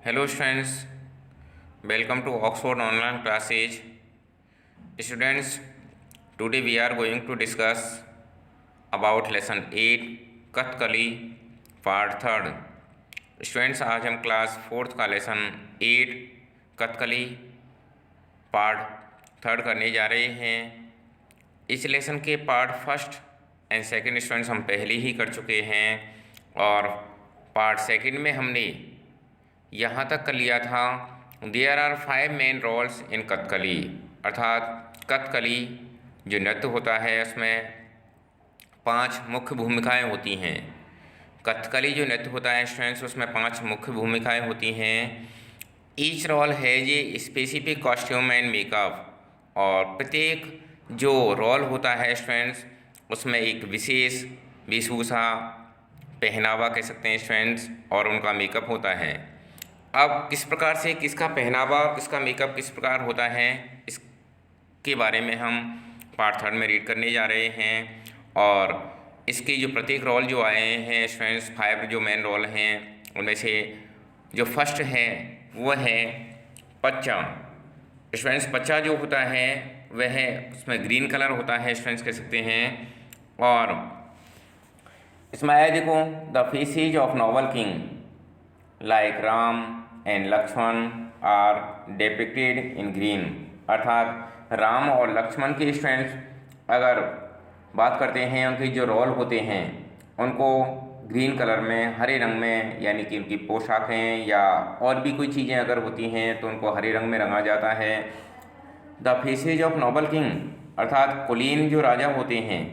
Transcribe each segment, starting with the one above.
Hello students, welcome to Oxford online classes. Students, today we are going to discuss about lesson 8 Kathakali part third. Students, आज हम class fourth का lesson 8 Kathakali part third करने जा रहे हैं। इस लेसन के part first and second students हम पहले ही कर चुके हैं और पार्ट सेकंड में हमने यहाँ तक कर लिया था there are 5 main roles in Kathakali, अर्थात कथकली जो नृत्य होता है उसमें 5 मुख्य भूमिकाएं होती हैं। कथकली जो नृत्य होता है स्टूडेंट्स उसमें 5 मुख्य भूमिकाएं होती हैं। Each role has a specific costume and makeup, और प्रत्येक जो रोल होता है स्टूडेंट्स उसमें एक विशेष वेशभूषा पहनावा कह सकते हैं स्टूडेंट्स, और उनका मेकअप होता है। अब किस प्रकार से किसका पहनावा किसका मेकअप किस प्रकार होता है इसके बारे में हम पार्ट थर्ड में रीड करने जा रहे हैं। और इसके जो प्रत्येक रोल जो आए हैं स्टूडेंट्स 5 जो मेन रोल हैं उनमें से जो फर्स्ट है वो है पच्चा। स्टूडेंट्स पच्चा जो होता है वह उसमें ग्रीन कलर होता है स्टूडेंट्स कह सकते हैं। और इसमें आया देखो the faces of noble king like Ram and Lakshman are depicted in green, अर्थात राम और लक्ष्मण के स्टूडेंट्स अगर बात करते हैं उनके जो रोल होते हैं उनको ग्रीन कलर में हरे रंग में, यानी कि उनकी पोशाकें या और भी कोई चीज़ें अगर होती हैं तो उनको हरे रंग में रंगा जाता है। The faces of noble king, अर्थात कुलीन जो राजा होते हैं,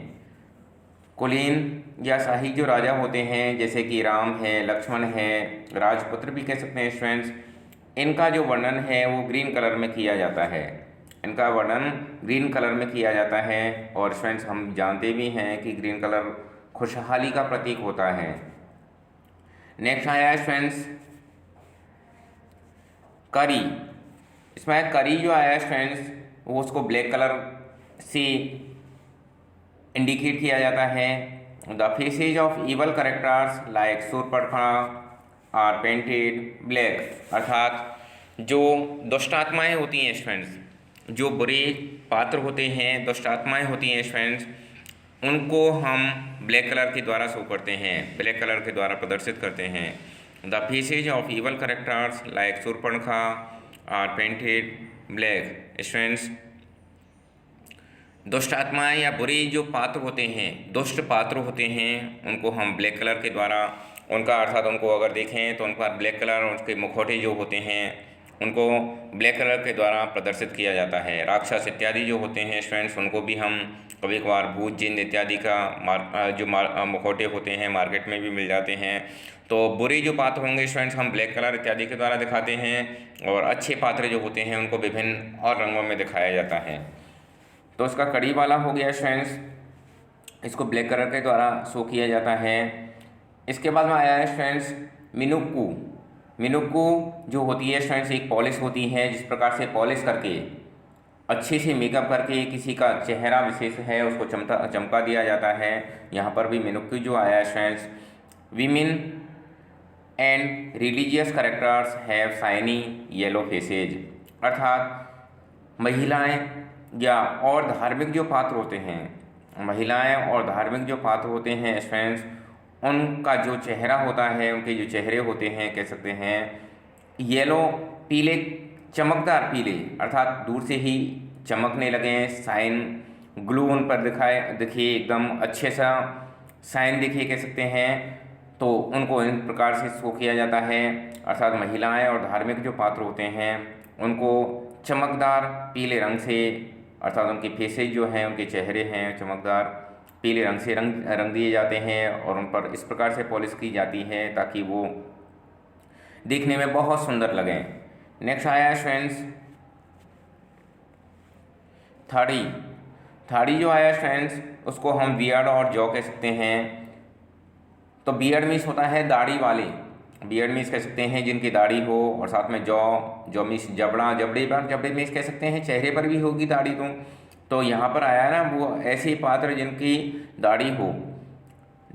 कुलीन या शाही जो राजा होते हैं जैसे कि राम है लक्ष्मण है राजपुत्र भी कह सकते हैं स्टूडेंट्स, इनका जो वर्णन है वो ग्रीन कलर में किया जाता है। इनका वर्णन ग्रीन कलर में किया जाता है और स्टूडेंट्स हम जानते भी हैं कि ग्रीन कलर खुशहाली का प्रतीक होता है। नेक्स्ट आया स्टूडेंट्स करी। इसमें करी जो आया स्टूडेंट्स वो उसको ब्लैक कलर से इंडिकेट किया जाता है। The faces of evil characters like Shurpanakha are painted black, अर्थात जो दुष्ट आत्माएँ होती हैं स्टूडेंट्स, जो बुरे पात्र होते हैं दुष्ट आत्माएँ होती हैं स्टूडेंट्स, उनको हम ब्लैक कलर के द्वारा शो करते हैं, ब्लैक कलर के द्वारा प्रदर्शित करते हैं। The faces of evil characters like Shurpanakha are painted black. Students दुष्ट आत्माएँ या बुरे जो पात्र होते हैं दुष्ट पात्र होते हैं उनको हम ब्लैक कलर के द्वारा उनका अर्थात उनको अगर देखें तो उनका ब्लैक कलर, उनके मुखौटे जो होते हैं उनको ब्लैक कलर के द्वारा प्रदर्शित किया जाता है। राक्षस इत्यादि जो होते हैं स्टूडेंट्स उनको भी हम कभी कभार भूत जिन इत्यादि का मुखौटे होते हैं मार्केट में भी मिल जाते हैं। तो बुरे जो पात्र होंगे स्टूडेंट्स हम ब्लैक कलर इत्यादि के द्वारा दिखाते हैं, और अच्छे पात्र जो होते हैं उनको विभिन्न और रंगों में दिखाया जाता है। तो उसका कड़ी वाला हो गया स्टूडेंट्स, इसको ब्लैक कलर के द्वारा शो किया जाता है। इसके बाद में आया है स्टूडेंट्स मिनुक्कू। मिनुक्कू जो होती है स्टूडेंट्स एक पॉलिश होती है, जिस प्रकार से पॉलिश करके अच्छे से मेकअप करके किसी का चेहरा विशेष है उसको चमका दिया जाता है। यहाँ पर भी मिनुक्कू जो आया है students women and religious characters have shiny yellow faces, अर्थात महिलाएं या और धार्मिक जो पात्र होते हैं, महिलाएं और धार्मिक जो पात्र होते हैं स्टूडेंट्स उनका जो चेहरा होता है, उनके जो चेहरे होते हैं कह सकते हैं येलो पीले, चमकदार पीले, अर्थात दूर से ही चमकने लगे, साइन ग्लू उन पर दिखे एकदम अच्छे सा साइन दिखे कह सकते हैं, तो उनको इन प्रकार से शो किया जाता है। अर्थात महिलाएं और धार्मिक जो पात्र होते हैं उनको चमकदार पीले रंग से, अर्थात उनके फेसेज जो हैं उनके चेहरे हैं चमकदार पीले रंग से रंग दिए जाते हैं और उन पर इस प्रकार से पॉलिश की जाती है ताकि वो दिखने में बहुत सुंदर लगें। नेक्स्ट आया है स्टूडेंट्स थाड़ी। थाड़ी जो आया स्टूडेंट्स उसको हम बियर्ड और जॉ कह सकते हैं। तो बियर्ड मीन्स होता है दाढ़ी वाले, बियर्ड मीन्स कह सकते हैं जिनकी दाढ़ी हो, और साथ में जॉ मीन्स जबड़ा, जबड़े मीन्स कह सकते हैं चेहरे पर भी होगी दाढ़ी। तो यहाँ पर आया ना वो ऐसे पात्र जिनकी दाढ़ी हो।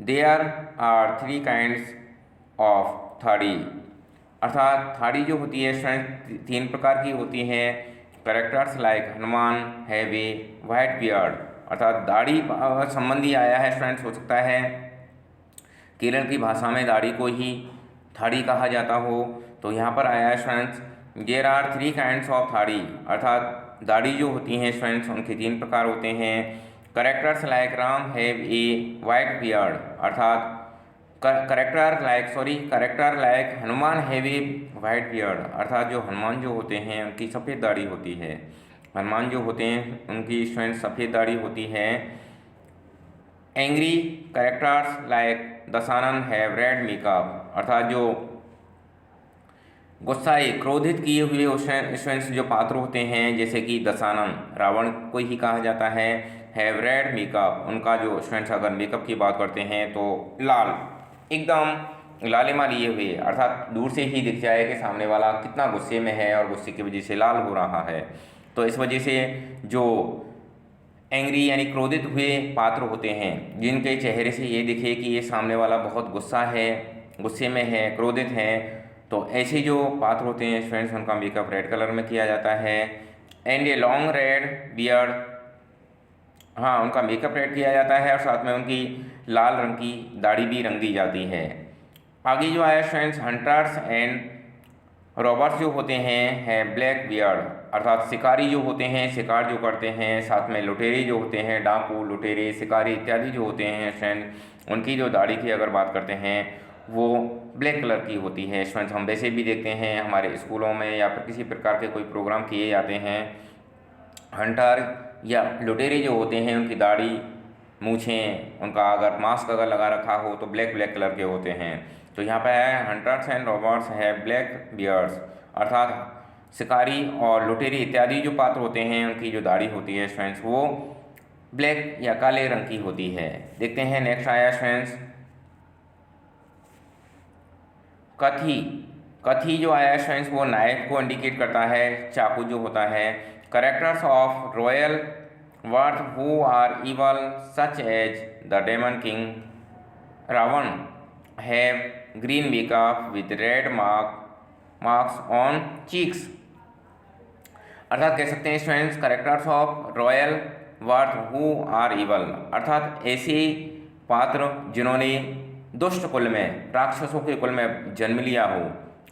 देयर आर 3 काइंड्स ऑफ थाड़ी, अर्थात थाड़ी जो होती है स्टूडेंट 3 प्रकार की होती हैं। Characters like Hanuman have a white beard, अर्थात दाढ़ी संबंधी आया है स्टूडेंट्स, हो सकता है केरल की भाषा में दाढ़ी को ही थाड़ी कहा जाता हो। तो यहाँ पर आया है students there are 3 kinds of थाड़ी, अर्थात दाढ़ी जो होती हैं स्टूडेंट्स उनके 3 प्रकार होते हैं। Characters like Ram have a white beard, अर्थात character like Hanuman have a white beard, अर्थात जो हनुमान जो होते हैं उनकी सफ़ेद दाढ़ी होती है। हनुमान जो होते हैं उनकी स्टूडेंट सफ़ेद दाढ़ी होती है। Angry characters like Dashanan have read makeup, अर्थात जो गुस्साए क्रोधित किए हुए स्टूडेंट्स जो पात्र होते हैं जैसे कि दशानन रावण को ही कहा जाता है। हैव रेड मेकअप, उनका जो स्टूडेंट्स अगर मेकअप की बात करते हैं तो लाल, एकदम लालिमा लिए हुए, अर्थात दूर से ही दिख जाए कि सामने वाला कितना गुस्से में है और गुस्से की वजह से लाल हो रहा है। तो इस वजह से जो एंग्री यानी क्रोधित हुए पात्र होते हैं जिनके चेहरे से ये दिखे कि ये सामने वाला बहुत गुस्सा है, गुस्से में है, क्रोधित है, तो ऐसे जो पात्र होते हैं स्टूडेंट्स उनका मेकअप रेड कलर में किया जाता है। And a long red beard, हाँ उनका मेकअप रेड किया जाता है और साथ में उनकी लाल रंग की दाढ़ी भी रंग दी जाती है। आगे जो आया स्टूडेंट्स हंटर्स एंड रॉबर्स जो होते हैं है ब्लैक बियर्ड, अर्थात शिकारी जो होते हैं शिकार जो करते हैं, साथ में लुटेरे जो होते हैं डाकू लुटेरे शिकारी इत्यादि जो होते हैं स्टूडेंट उनकी जो दाढ़ी की अगर बात करते हैं वो ब्लैक कलर की होती है। स्टूडेंट्स हम वैसे भी देखते हैं हमारे स्कूलों में या फिर किसी प्रकार के कोई प्रोग्राम किए जाते हैं, हंटर या लुटेरे जो होते हैं उनकी दाढ़ी मूछें उनका अगर मास्क अगर लगा रखा हो तो ब्लैक कलर के होते हैं। तो यहाँ पर है हंटर्स एंड रॉबर्स है ब्लैक बियर्ड्स, अर्थात शिकारी और लुटेरे इत्यादि जो पात्र होते हैं उनकी जो दाढ़ी होती है स्टूडेंट्स वो ब्लैक या काले रंग की होती है। देखते हैं नेक्स्ट आया स्टूडेंट्स कथी जो आया स्टूडेंट्स वो नाइफ को इंडिकेट करता है, चाकू जो होता है। Characters of royal birth who are evil such as the demon king Ravana have green makeup with red marks on cheeks, अर्थात कह सकते हैं students characters of royal birth who are evil, अर्थात ऐसे पात्र जिन्होंने दुष्ट कुल में राक्षसों के कुल में जन्म लिया हो,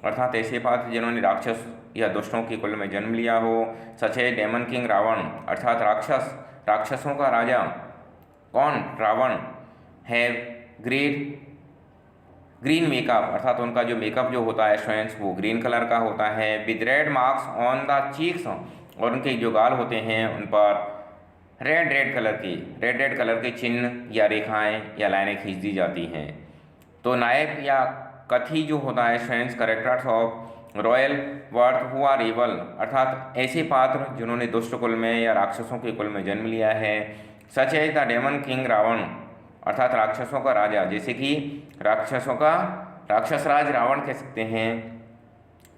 अर्थात ऐसे पात्र जिन्होंने राक्षस या दुष्टों के कुल में जन्म लिया हो। सच है डेमन किंग रावण, अर्थात राक्षसों का राजा कौन रावण, हैव ग्रीन मेकअप, अर्थात उनका जो मेकअप जो होता है स्टूडेंट्स वो ग्रीन कलर का होता है। With red marks on the cheeks, और उनके जो गाल होते हैं उन पर रेड कलर के चिन्ह या रेखाएं या लाइनें खींच दी जाती हैं। तो नायक या कथी जो होता है students characters of royal birth who are evil, अर्थात ऐसे पात्र जिन्होंने दुष्ट कुल में या राक्षसों के कुल में जन्म लिया है। सच है द डेमन किंग रावण, अर्थात राक्षसों का राजा, जैसे कि राक्षस राज रावण कह सकते हैं।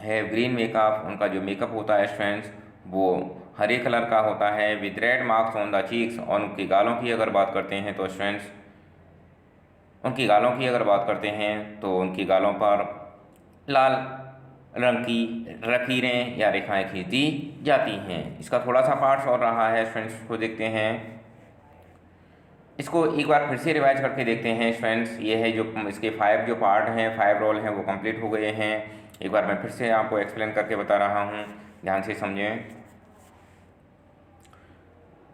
है ग्रीन मेकअप, उनका जो मेकअप होता है स्टूडेंट्स वो हरे कलर का होता है। With red marks on the cheeks, और उनकी गालों की अगर बात करते हैं तो स्टूडेंट्स उनकी गालों की अगर बात करते हैं तो उनकी गालों पर लाल रंग की लकीरें या रेखाएं खींच दी जाती हैं। इसका थोड़ा सा पार्ट्स और रहा है स्टूडेंट्स को देखते हैं, इसको एक बार फिर से रिवाइज करके देखते हैं स्टूडेंट्स। ये है जो इसके 5 जो पार्ट हैं 5 रोल हैं वो कंप्लीट हो गए हैं। एक बार मैं फिर से आपको एक्सप्लेन करके बता रहा हूँ, ध्यान से समझें।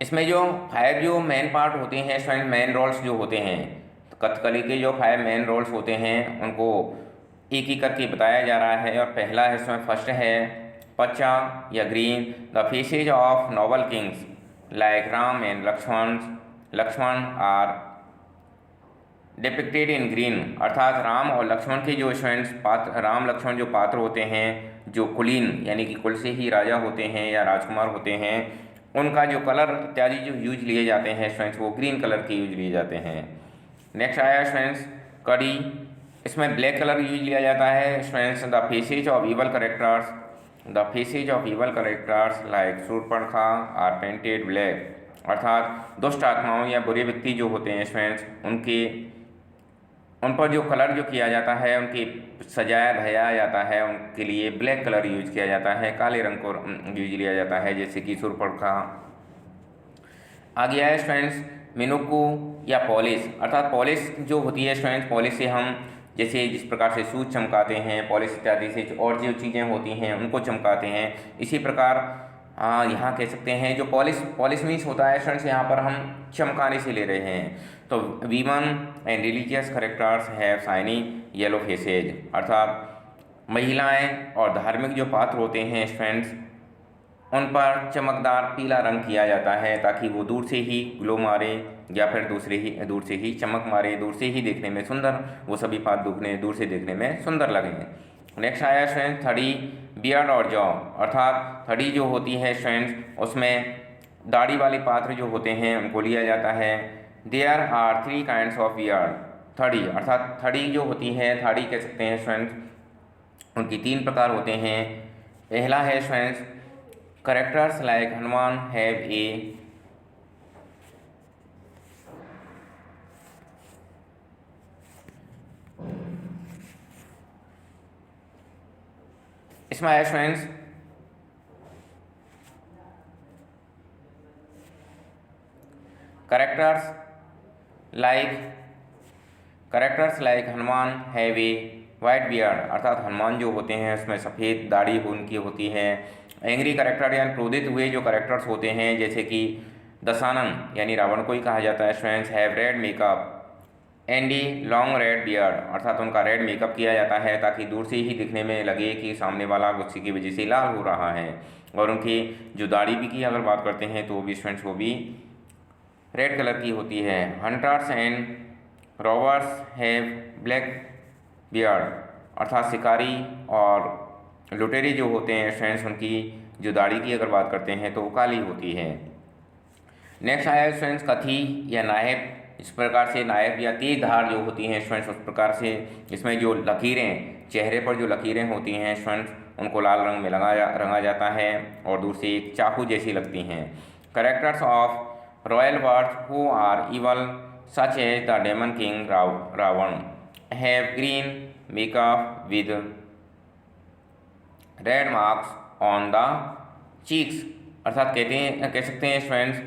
इसमें जो 5 जो मेन पार्ट होते हैं स्टूडेंट, मेन रोल्स जो होते हैं कथकली के जो 5 मेन रोल्स होते हैं उनको एक एक करके बताया जा रहा है। और पहला है इसमें फर्स्ट है पच्चा या green, the faces of noble kings like Ram and Lakshman are depicted in green, अर्थात राम और लक्ष्मण के जो स्टूडेंट्स पात्र राम लक्ष्मण जो पात्र होते हैं जो कुलीन यानी कि कुल से ही राजा होते हैं या राजकुमार होते हैं, उनका जो कलर इत्यादि जो यूज लिए जाते हैं स्टूडेंट्स वो ग्रीन कलर के यूज लिए जाते हैं। नेक्स्ट आया स्टूडेंट्स कड़ी, इसमें ब्लैक कलर यूज लिया जाता है students. The faces of evil characters like Shurpanakha are painted black, अर्थात दुष्ट आत्माओं या बुरे व्यक्ति जो होते हैं स्टूडेंट्स उनके उन पर जो कलर जो किया जाता है, उनकी सजाया धजाया जाता है, उनके लिए ब्लैक कलर यूज किया जाता है, काले रंग को यूज लिया जाता है, जैसे कि सुरपड़का। आ गया है स्टूडेंट्स मिनुक्कू या पॉलिश, अर्थात पॉलिश जो होती है स्टूडेंट्स, पॉलिश से हम जैसे जिस प्रकार से सूज चमकाते हैं, पॉलिश इत्यादि से और जो चीज़ें होती हैं उनको चमकाते हैं, इसी प्रकार यहाँ कह सकते हैं जो पॉलिश मीन्स होता है स्टूडेंट्स, यहाँ पर हम चमकाने से ले रहे हैं। तो women and religious characters have shiny yellow faces, अर्थात महिलाएं और धार्मिक जो पात्र होते हैं स्टूडेंट्स, उन पर चमकदार पीला रंग किया जाता है ताकि वो दूर से ही ग्लो मारे या फिर दूर से ही चमक मारे, दूर से ही देखने में सुंदर, वो सभी पात्र दूर से देखने में सुंदर लगें। नेक्स्ट आया स्टूडेंट थड़ी बियर्ड और जॉ, अर्थात थड़ी जो होती है स्टूडेंट्स, उसमें दाढ़ी वाले पात्र जो होते हैं उनको लिया जाता है। There are 3 kinds of beard, थड़ी अर्थात थड़ी जो होती है, थाड़ी कह सकते हैं स्टूडेंट्स, उनकी 3 प्रकार होते हैं। पहला है students characters like Hanuman have ए इसमें है students characters like Hanuman have a white beard, अर्थात हनुमान जो होते हैं उसमें सफ़ेद दाढ़ी उनकी होती है। एंग्री करेक्टर यानी क्रोधित हुए जो करेक्टर्स होते हैं, जैसे कि दशानन यानी रावण को ही कहा जाता है students, have read makeup Andy long red beard, अर्थात उनका रेड मेकअप किया जाता है ताकि दूर से ही दिखने में लगे कि सामने वाला गुस्से की वजह से लाल हो रहा है। और उनकी जो दाढ़ी भी की अगर बात करते हैं तो वो भी स्टूडेंट्स वो भी रेड कलर की होती है। Hunters and robbers have black beard, अर्थात शिकारी और लुटेरे जो होते हैं स्टूडेंट्स, उनकी जो दाढ़ी की अगर बात करते हैं तो वो काली होती है। नेक्स्ट आया स्टूडेंट्स कथी या नायब, इस प्रकार से नायब या तेज धार जो होती हैं स्टूडेंट्स, उस प्रकार से इसमें जो लकीरें, चेहरे पर जो लकीरें होती हैं स्टूडेंट्स, उनको लाल रंग में रंगा जाता है और दूर से एक चाकू जैसी लगती हैं। Characters of royal birth who are evil such as the demon king Ravana have green makeup with red marks on the cheeks, अर्थात कह सकते हैं स्टूडेंट्स,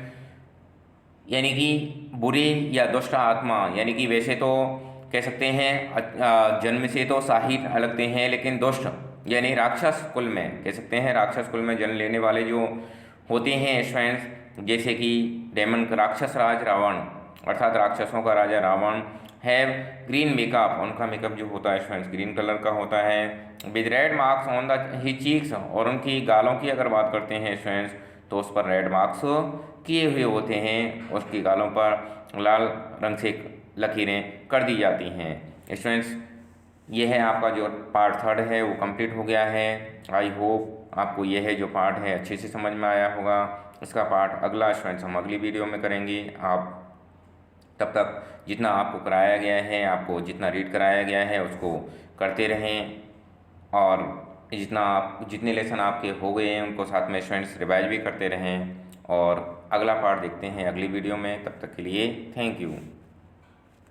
यानी कि बुरी या दुष्ट आत्मा, यानी कि वैसे तो कह सकते हैं जन्म से तो शाही लगते हैं, लेकिन दुष्ट यानी राक्षस कुल में कह सकते हैं, राक्षस कुल में जन्म लेने वाले जो होते हैं स्टूडेंट्स, जैसे कि डेमन राक्षस राज रावण, अर्थात राक्षसों का राजा रावण, हैव ग्रीन मेकअप, उनका मेकअप जो होता है स्टूडेंट्स ग्रीन कलर का होता है। With red marks on the he cheeks, और उनकी गालों की अगर बात करते हैं स्टूडेंट्स तो उस पर रेड मार्क्स किए हुए होते हैं, उसकी गालों पर लाल रंग से लकीरें कर दी जाती हैं। स्टूडेंट्स ये है आपका जो पार्ट 3 है वो कंप्लीट हो गया है। आई होप आपको यह है जो पार्ट है अच्छे से समझ में आया होगा। इसका पार्ट अगला स्टूडेंट्स हम अगली वीडियो में करेंगे। आप तब तक जितना आपको कराया गया है, आपको जितना रीड कराया गया है उसको करते रहें, और जितने लेसन आपके हो गए हैं उनको साथ में स्टूडेंट्स रिवाइज भी करते रहें। और अगला पार्ट देखते हैं अगली वीडियो में, तब तक के लिए थैंक यू।